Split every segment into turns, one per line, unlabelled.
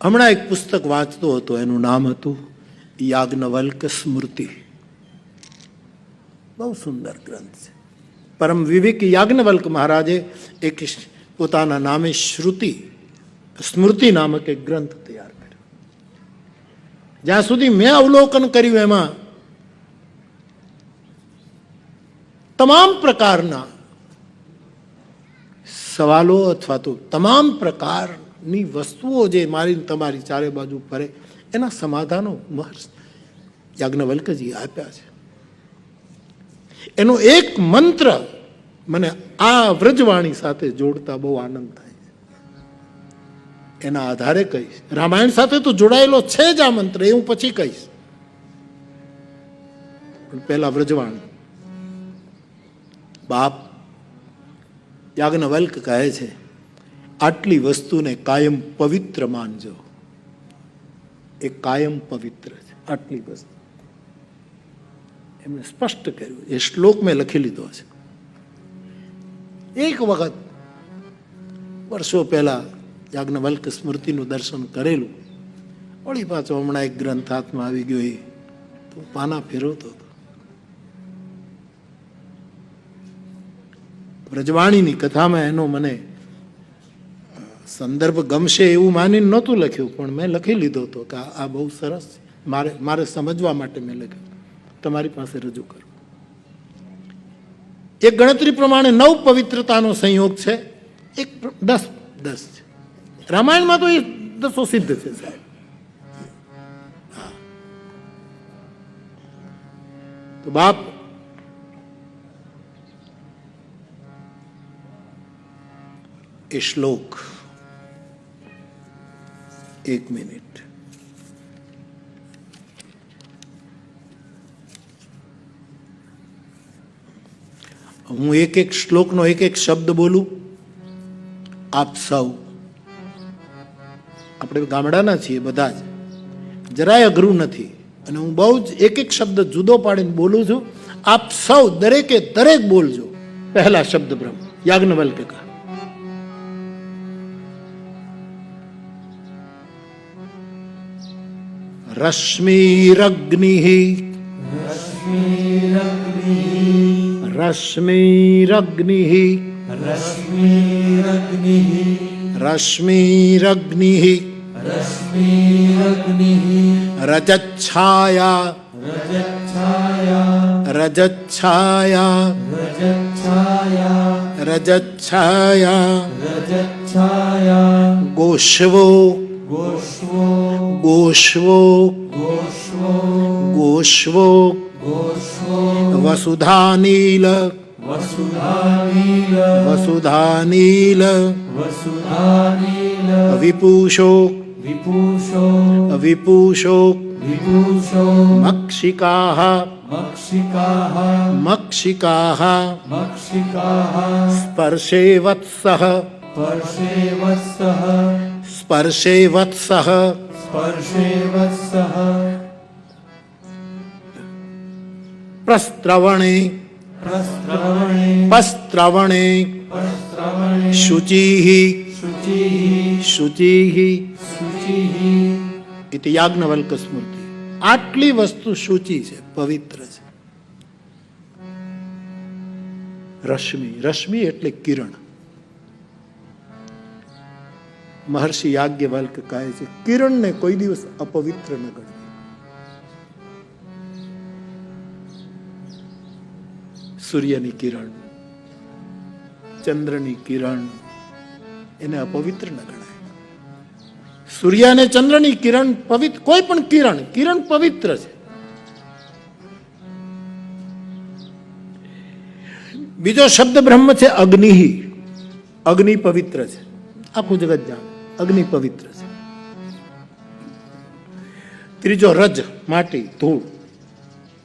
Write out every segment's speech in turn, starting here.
હમણાં એક પુસ્તક વાંચતો હતો, એનું નામ હતું યાજ્ઞવલ્ક સ્મૃતિ. બહુ સુંદર ગ્રંથ છે. પરમ વિવેક યાજ્ઞવલ્ક મહારાજે એક પોતાના નામે સ્મૃતિ નામક એક ગ્રંથ તૈયાર કર્યો. જ્યાં સુધી મેં અવલોકન કર્યું એમાં તમામ પ્રકારના સવાલો અથવા તો તમામ પ્રકારની વસ્તુઓ જે મારી તમારી ચારે બાજુ ફરે એના સમાધાનો મહર્ષિ યાજ્ઞવલ્કજી આપ્યા છે. એનો એક મંત્ર મને આ વ્રજવાણી સાથે જોડતા બહુ આનંદ થાય છે. એના આધારે કહીશ. રામાયણ સાથે તો જોડાયેલો છે જ આ મંત્ર, એ હું પછી કહીશ, પણ પહેલા વ્રજવાણી. બાપ યાજ્ઞવલ્ક કહે છે, આટલી વસ્તુને કાયમ પવિત્ર માનજો. એ કાયમ પવિત્ર છે આટલી વસ્તુ. એમણે સ્પષ્ટ કર્યું. એ શ્લોક મેં લખી લીધો છે. એક વખત વર્ષો પહેલા યાજ્ઞવલ્ક સ્મૃતિનું દર્શન કરેલું, વળી પાછો હમણાં એક ગ્રંથ હાથમાં આવી ગયો, એ તો પાના ફેરવતો હતો. વ્રજવાણીની કથામાં એનો મને સંદર્ભ ગમશે એવું માનીને નહોતું લખ્યું, પણ મેં લખી લીધો હતો કે આ બહુ સરસ છે, મારે સમજવા માટે મેં લખ્યું, તમારી પાસે રજૂ કરું. એક ગણતરી પ્રમાણે 9 પવિત્રતાનો સંયોગ છે, એક 10 છે. રામાયણમાં તો એ 10 સિદ્ધ છે સાહેબ. તો બાપ એ શ્લોક, 1 મિનિટ. હું એક શ્લોકનો એક શબ્દ બોલું. આપ સૌ, આપણે ગામડાના છીએ બધા જ, જરાય અઘરું નથી, અને હું બહુ જ એક શબ્દ જુદો પાડીને બોલું છું. આપ સૌ દરેકે દરેક બોલજો. પહેલા શબ્દ બ્રહ્મ. યાજ્ઞવલ્કે કહા, રશ્મિરગ્નિ રશ્મિરગ્નિ રશ્મિરગ્નિ રજચ્છાયા રજચ્છાયા રજચ્છાયા ગોષ્વો ગોષ્વો ગોષ્વો વસુધાનીલ વસુધાનીલ વિપુષો વિપુષો મક્ષિકાઃ મક્ષિકાઃ સ્પર્શેવત્સઃ સ્પર્શેવત્સઃ પ્રસ્ત્રવણે પસ્ત્રવણે શુચિઃ શુચિઃ ઇતિ યાજ્ઞવલ્ક સ્મૃતિ. આટલી વસ્તુ શુચિ છે, પવિત્ર છે. રશ્મિ એટલે કિરણ. મહર્ષિ યાજ્ઞવલ્ક કહે છે, કિરણને કોઈ દિવસ અપવિત્ર ન ગણવી. સૂર્યની કિરણ, ચંદ્રની કિરણ, એને અપવિત્ર ન ગણાય. સૂર્ય અને ચંદ્રની કિરણ પવિત્ર, કોઈ પણ કિરણ પવિત્ર છે. બીજો શબ્દ બ્રહ્મ છે અગ્નિ. અગ્નિ પવિત્ર છે, આખું જગત જાણે અગ્નિ પવિત્ર છે. ત્રીજો રજ, માટી, ધૂળ,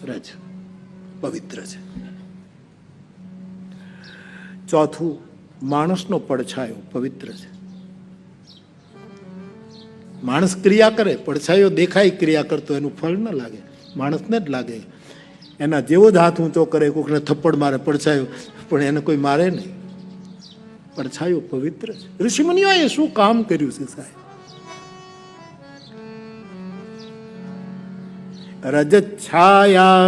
રજ પવિત્ર છે. ચોથું માણસનો પડછાયો પવિત્ર છે. માણસ ક્રિયા કરે, પડછાયો દેખાય ક્રિયા કરતો, એનું ફળ ન લાગે, માણસને જ લાગે. એના જેવો જ હાથ ઊંચો કરે, કોઈકને થપ્પડ મારે પડછાયો, પણ એને કોઈ મારે નહીં. પડછાયો પવિત્ર છે. ઋષિમુનિઓએ શું કામ કર્યું છે સાહેબ? રજચ્છાયા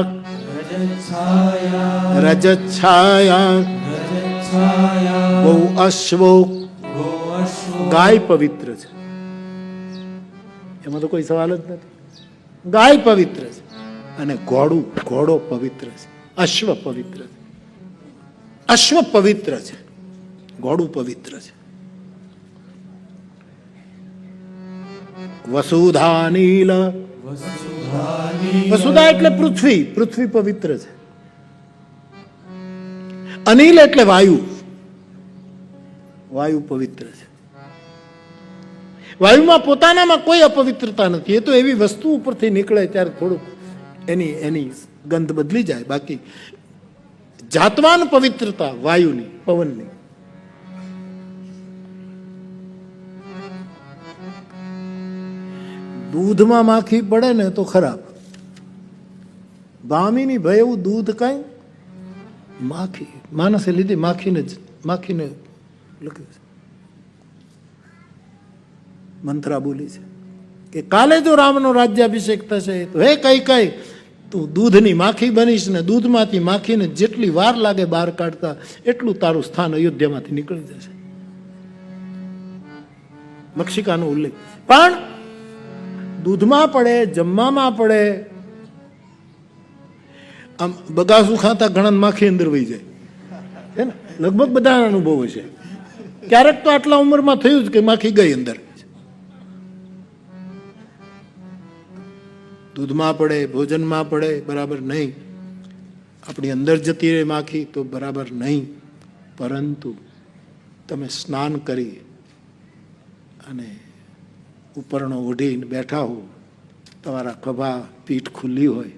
રજચ્છાયા
રજચ્છાયા
રજચ્છાયા
ગૌ અશ્વો
ગોઅશ્વો
ગાય પવિત્ર છે. એમાં તો કોઈ સવાલ જ નથી. ગાય પવિત્ર છે અને ઘોડો પવિત્ર છે. અશ્વ પવિત્ર છે. અશ્વ પવિત્ર છે, ઘોડું પવિત્ર છે. વસુધા નીલ,
વસુધાની
વસુધા એટલે પૃથ્વી, પૃથ્વી પવિત્ર છે. અનિલ એટલે વાયુ, વાયુ પવિત્ર છે. વાયુમાં પોતાનામાં કોઈ અપવિત્રતા નથી. એ તો એવી વસ્તુ ઉપરથી નીકળે ત્યારે થોડુંક એની ગંધ બદલી જાય, બાકી જાતવાન પવિત્રતા વાયુની, પવનની. દૂધમાં માખી પડે ને તો ખરાબ. ભામીની ભય એવું દૂધ કઈ માખી, માણસે લીધી માખીને લખ્યું છે. મંત્રા બોલી છે કે કાલે જો રામનો રાજ્યાભિષેક થશે તો હે કઈ તું દૂધની માખી બનીશ ને દૂધમાંથી માખીને જેટલી વાર લાગે બહાર કાઢતા એટલું તારું સ્થાન અયોધ્યામાંથી નીકળી જશે. મક્ષિકાનો ઉલ્લેખ. પણ દૂધમાં પડે, જમવામાં પડે, આમ બગાસું ખાતા ઘણા માખી અંદર વહી જાય છે ને, લગભગ બધા અનુભવ છે. ક્યારેક તો આટલા ઉંમરમાં થયું જ કે માખી ગઈ અંદર. દૂધમાં પડે, ભોજનમાં પડે, બરાબર નહીં. આપણી અંદર જતી રહે માખી તો બરાબર નહીં. પરંતુ તમે સ્નાન કરી અને ઉપરણો ઓઢીને બેઠા હો, તમારા ખભા પીઠ ખુલ્લી હોય,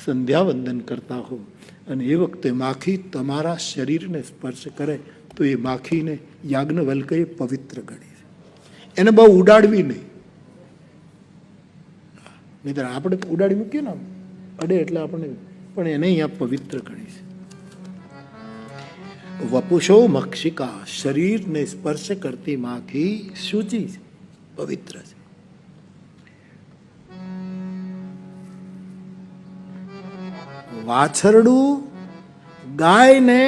સંધ્યા વંદન કરતા હો અને એ વખતે માખી તમારા શરીરને સ્પર્શ કરે તો એ માખીને યાજ્ઞવલ્કએ પવિત્ર ગણી છે. એને બહુ ઉડાડવી નહીં. નહીં આપણે ઉડાડી મૂકીએ ને અડે એટલે આપણે, પણ એને અહીંયા પવિત્ર ગણી છે. વપુષો મક્ષિકા, શરીરને સ્પર્શ કરતી માખી શુચિ છે, પવિત્ર છે. વાછરડું ગાયને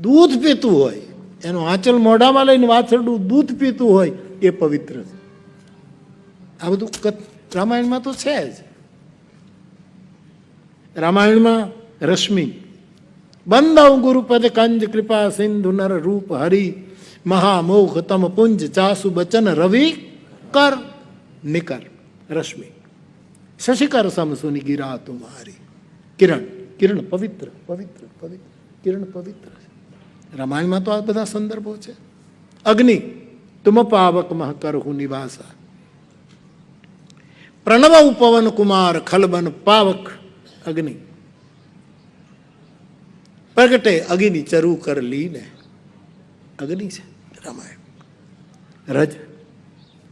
દૂધ પીતું હોય, એનું આંચલ મોઢામાં લઈને વાછરડું દૂધ પીતું હોય એ પવિત્ર છે. આ બધું રામાયણમાં તો છે જ. રામાયણમાં રશ્મિ બંદવ ગુરુપદ કંજ કૃપા સિંધુ નર રૂપ હરિ મહામોહ તમ પુંજ ચાસુ બચન રવિ કર નિકર. રશ્મિ શશિકર સમસુની ગિરા તુમારી. કિરણ પવિત્ર, કિરણ પવિત્ર છે. રામાયણમાં તો આ બધા સંદર્ભો છે. અગ્નિ તુમ પાવક મહ કરહુ નિવાસા. પ્રણવ પવન કુમાર ખલબન પાવક અગ્નિ. પ્રગટે અગ્નિ ચરુ કર લીને. અગ્નિ છે રામાયણ. રજ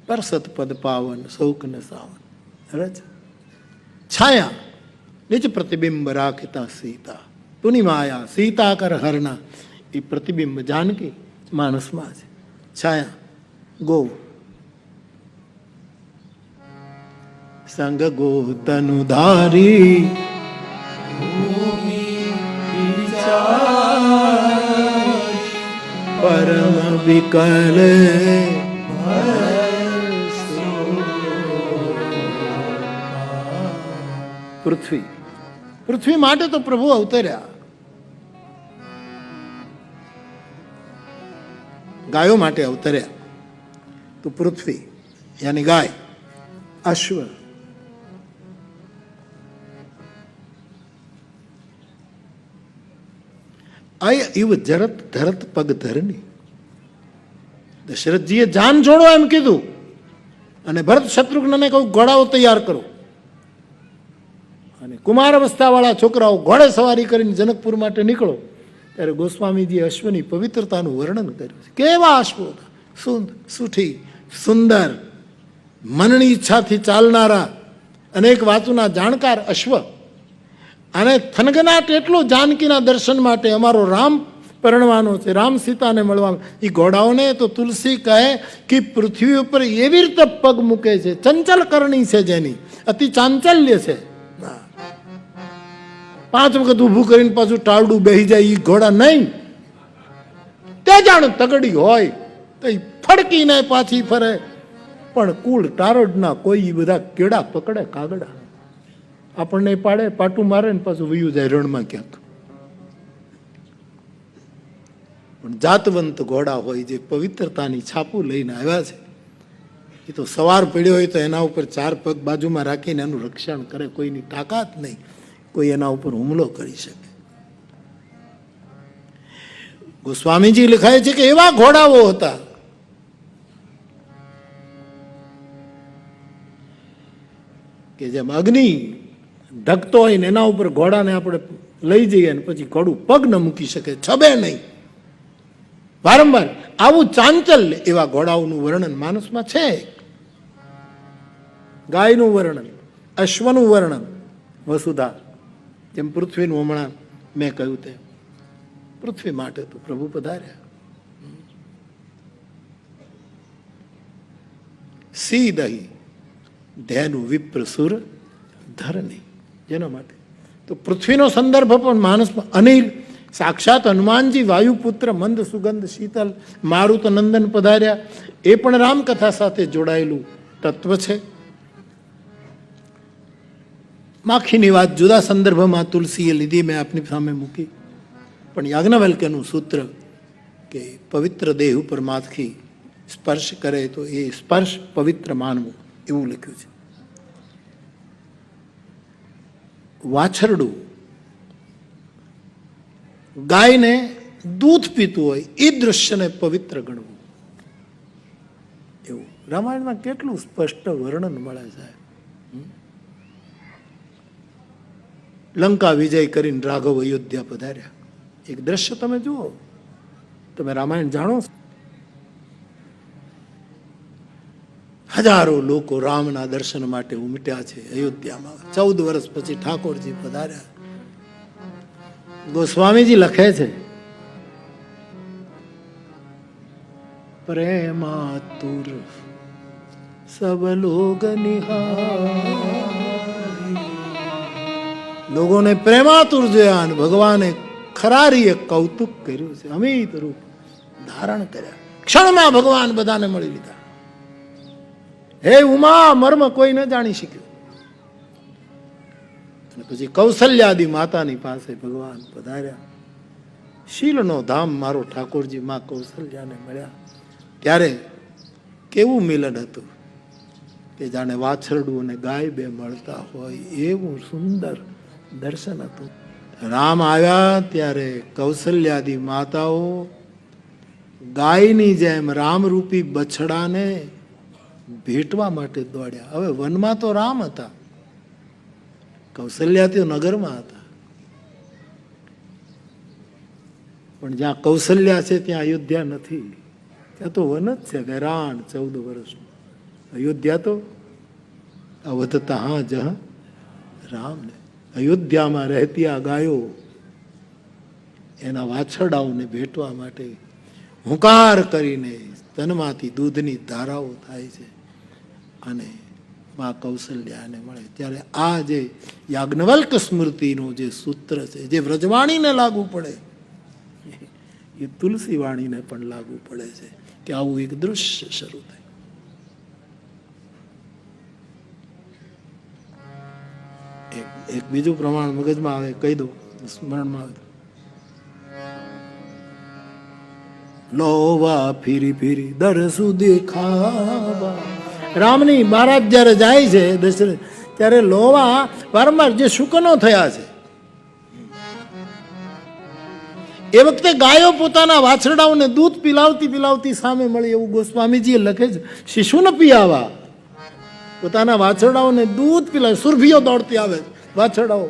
પરસત પદ પાવન શોક ન સાવન. રજ છાયા નિજ પ્રતિબિંબ રાખતા સીતા. તુની માયા સીતા કર હરના. એ પ્રતિબિંબ જાનકી માનસમાં છે. છાયા ગો સંગ ગો તનુ ધારી પરમ વિકલ. પૃથ્વી માટે તો પ્રભુ અવતર્યા. ગાયો માટે અવતર્યા તો પૃથ્વી યાની ગાય, અશ્વ, અય ઇવ જરત ધરત પગ ધરની. દશરથજીએ જાન છોડો એમ કીધું અને ભરત શત્રુઘ્નને કહ્યું ઘોડાઓ તૈયાર કરો. અને કુમાર અવસ્થા વાળા છોકરાઓ ઘોડે સવારી કરીને જનકપુર માટે નીકળો. ત્યારે ગોસ્વામીજી અશ્વની પવિત્રતાનું વર્ણન કર્યું છે. કેવા અશ્વો હતા! સુઠી, સુંદર, મનની ઈચ્છાથી ચાલનારા, અનેક વાતોના જાણકાર અશ્વ. અને થનગનાટ એટલો જાનકીના દર્શન માટે અમારો રામ પરણવાનો છે, રામ સીતાને મળવાનો. એ ઘોડાઓને તો તુલસી કહે કે પૃથ્વી ઉપર એવી રીતે પગ મૂકે છે, ચંચલ કરણી છે જેની, અતિ ચાંચલ્ય છે. 5 વખત ઊભું કરીને પાછું ટાળડું બેહી જાય એ ઘોડા નહીં. તે જાણ તગડી હોય તો એ ફડકીને પાછી ફરે, પણ કુળ ટારડના કોઈ બધા કેળા પકડે કાગડા, આપણને પાડે, પાટું મારે ને પાછું વયું જાય રણમાં ક્યાંક. પણ જાતવંત ઘોડા હોય જે પવિત્રતાની છાપું લઈને આવ્યા છે, એ તો સવાર પડ્યો હોય તો એના ઉપર 4 પગ બાજુમાં રાખીને એનું રક્ષણ કરે. કોઈની તાકાત નહીં કોઈ એના ઉપર હુમલો કરી શકે. ગોસ્વામીજી લખાય છે કે એવા ઘોડાઓ હતા કે જેમ અગ્નિ ઢકતો હોય ને એના ઉપર ઘોડાને આપણે લઈ જઈએ ને પછી ઘોડું પગ ન મૂકી શકે, છબે નહીં. વારંવાર આવું ચાંચલ્ય એવા ઘોડાઓનું વર્ણન માનસમાં છે. ગાયનું વર્ણન, અશ્વનું વર્ણન, વસુધા, જેમ પૃથ્વીનું હમણાં મેં કહ્યું તેમ પૃથ્વી માટે તો પ્રભુ પધાર્યા. સી દહી ધ્યાનું વિપ્ર સુર ધરની, જેના માટે તો પૃથ્વીનો સંદર્ભ પણ માનસમાં અનિલ સાક્ષાત હનુમાનજી વાયુપુત્ર મંદ સુગંધ શીતલ મારુત નંદન પધાર્યા, એ પણ રામકથા સાથે જોડાયેલું તત્વ છે. માખીની વાત જુદા સંદર્ભમાં તુલસીએ લીધી, મેં આપની સામે મૂકી. પણ યાજ્ઞવલ્ક્યનું સૂત્ર કે પવિત્ર દેહ ઉપર માખી સ્પર્શ કરે તો એ સ્પર્શ પવિત્ર માનવું, એવું લખ્યું છે. વાછરડું ગાયને દૂધ પીતું હોય એ દૃશ્યને પવિત્ર ગણવું, એવું રામાયણમાં કેટલું સ્પષ્ટ વર્ણન મળે છે. લંકા વિજય કરીને રાઘવ અયોધ્યા પધાર્યા, એક દ્રશ્ય તમે જુઓ. તમે રામાયણ જાણો, હજારો લોકો રામના દર્શન માટે ઉમટ્યા છે અયોધ્યામાં. 14 વર્ષ પછી ઠાકોરજી પધાર્યા. ગોસ્વામીજી લખે છે, પ્રેમાતુર સબ લોગ નિહારી, લોકોને પ્રેમાતુર જોયા અને ભગવાને ખરારીએ કૌતુક કર્યું છે, અમિત રૂપ ધારણ કર્યા. ક્ષણમાં ભગવાન બધાને મળી લીધા. હે ઉમા મર્મ કોઈ ન જાણી શક્યું. અને પછી કૌશલ્યાદી માતાની પાસે ભગવાન પધાર્યા. શીલનો ધામ મારો ઠાકોરજી માં કૌશલ્યાને મળ્યા. ત્યારે કેવું મિલન હતું કે જાણે વાછરડું અને ગાય બે મળતા હોય એવું સુંદર દર્શન હતું. રામ આવ્યા ત્યારે કૌશલ્યાદી માતાઓ ગાયની જેમ રામરૂપી બછડાને ભેટવા માટે દોડ્યા. હવે વનમાં તો રામ હતા, કૌશલ્યા તો નગરમાં હતા. પણ જ્યાં કૌશલ્યા છે ત્યાં અયોધ્યા નથી, ત્યાં તો વન જ છે. ગરાણ 14 વર્ષનું. અયોધ્યા તો અવધતા હા જહ રામ ને. અયોધ્યામાં રહેતી આ ગાયો એના વાછરડાઓને ભેટવા માટે હુંકાર કરીને તનમાંથી દૂધની ધારાઓ થાય છે અને મા કૌશલ્યાને મળે. ત્યારે આ જે યાજ્ઞવલ્ક સ્મૃતિનું જે સૂત્ર છે, જે વ્રજવાણીને લાગુ પડે એ તુલસી વાણીને પણ લાગુ પડે છે કે આવું એક દૃશ્ય શરૂ થાય. એક બીજું પ્રમાણ મગજમાં આવે, કહી દઉં, સ્મરણમાં આવે. લોવા ફીરી ફીરી દરસુ દેખાવા. રામની બારાત જયારે જાય છે દશરથ, ત્યારે લોવા વારંવાર જે શુકનો થયા છે એ વખતે ગાયો પોતાના વાછરડાઓને દૂધ પીલાવતી પીલાવતી સામે મળી, એવું ગોસ્વામીજીએ લખે છે. શિશુ ન પીયાવા, પોતાના વાછરડાઓને દૂધ પીલાવે, સુરભીઓ દોડતી આવે વાછરડાઓ.